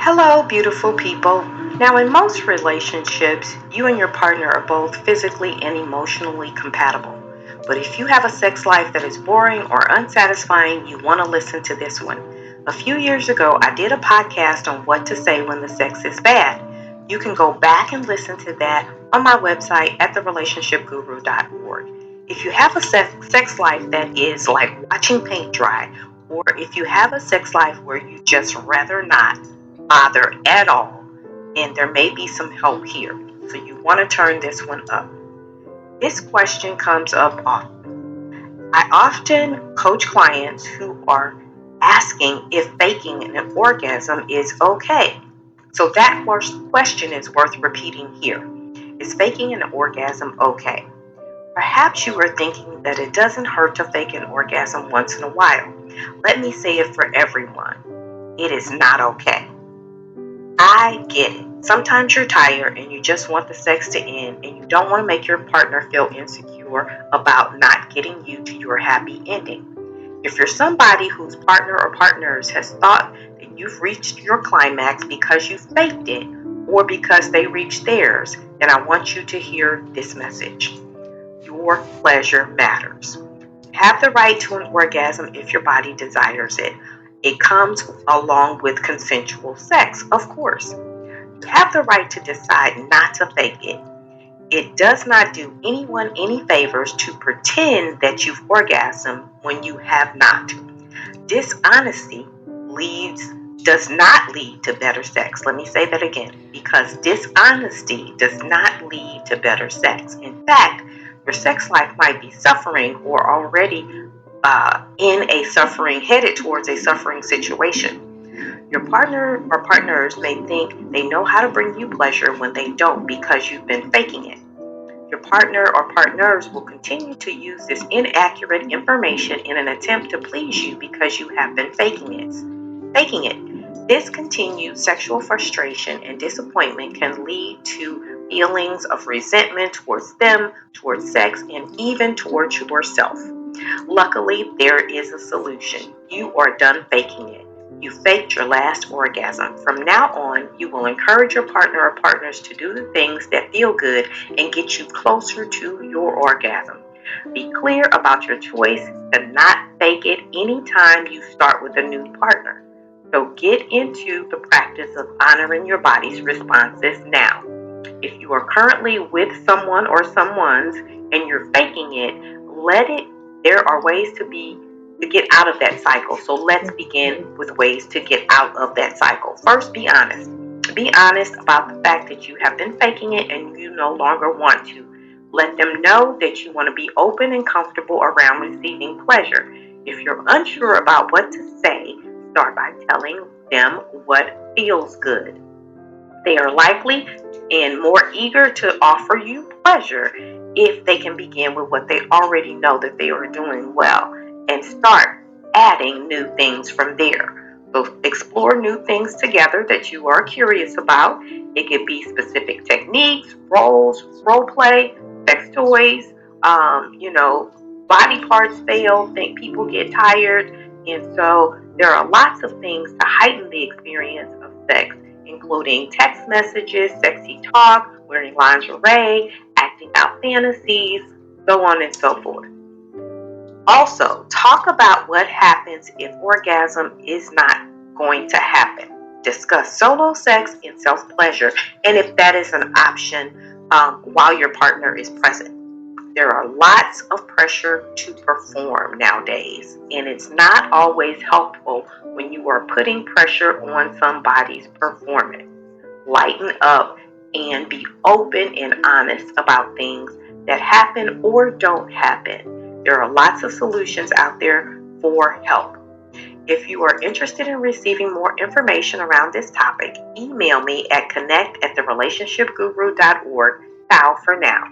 Hello, beautiful people. Now, in most relationships, you and your partner are both physically and emotionally compatible. But if you have a sex life that is boring or unsatisfying, you want to listen to this one. A few years ago, I did a podcast on what to say when the sex is bad. You can go back and listen to that on my website at therelationshipguru.org. If you have a sex life that is like watching paint dry, or if you have a sex life where you just rather not bother at all, and there may be some help here. So you want to turn this one up. This question comes up often. I often coach clients who are asking if faking an orgasm is okay. So that first question is worth repeating here. Is faking an orgasm okay? Perhaps you are thinking that it doesn't hurt to fake an orgasm once in a while. Let me say it for everyone. It is not okay. I get it. Sometimes you're tired and you just want the sex to end and you don't want to make your partner feel insecure about not getting you to your happy ending. If you're somebody whose partner or partners has thought that you've reached your climax because you faked it or because they reached theirs, then I want you to hear this message. Your pleasure matters. You have the right to an orgasm if your body desires it. It comes along with consensual sex, of course. You have the right to decide not to fake it. It does not do anyone any favors to pretend that you've orgasmed when you have not. Dishonesty does not lead to better sex. Let me say that again, because dishonesty does not lead to better sex. In fact, your sex life might be suffering or already headed towards a suffering situation. Your partner or partners may think they know how to bring you pleasure when they don't because you've been faking it. Your partner or partners will continue to use this inaccurate information in an attempt to please you because you have been faking it. This continued sexual frustration and disappointment can lead to feelings of resentment towards them, towards sex, and even towards yourself. Luckily, there is a solution. You are done faking it. You faked your last orgasm. From now on, you will encourage your partner or partners to do the things that feel good and get you closer to your orgasm. Be clear about your choice to not fake it anytime you start with a new partner. So get into the practice of honoring your body's responses now. If you are currently with someone or someone's and you're faking it, there are ways to get out of that cycle. So let's begin with ways to get out of that cycle. First, be honest. Be honest about the fact that you have been faking it and you no longer want to. Let them know that you want to be open and comfortable around receiving pleasure. If you're unsure about what to say, start by telling them what feels good. They are likely and more eager to offer you pleasure if they can begin with what they already know that they are doing well and start adding new things from there. So explore new things together that you are curious about. It could be specific techniques, roles, role play, sex toys, body parts fail, think people get tired. And so there are lots of things to heighten the experience of sex, including text messages, sexy talk, wearing lingerie, acting out fantasies, so on and so forth. Also, talk about what happens if orgasm is not going to happen. Discuss solo sex and self-pleasure, and if that is an option while your partner is present. There are lots of pressure to perform nowadays, and it's not always helpful when you are putting pressure on somebody's performance. Lighten up and be open and honest about things that happen or don't happen. There are lots of solutions out there for help. If you are interested in receiving more information around this topic, email me at connect@therelationshipguru.org. Ciao for now.